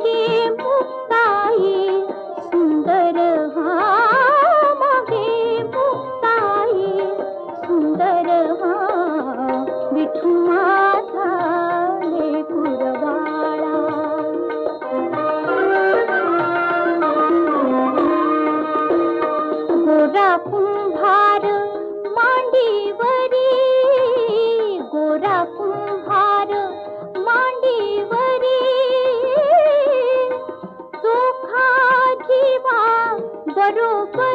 मागे मुक्ताई सुंदर, हा मागे मुक्ताई सुंदर, हा विठू माझा लेकरबाळा. गोरा कुंभार मांडीवरी, गोरा कुंभार मांडीवरी, चोखा जीवा बरोबर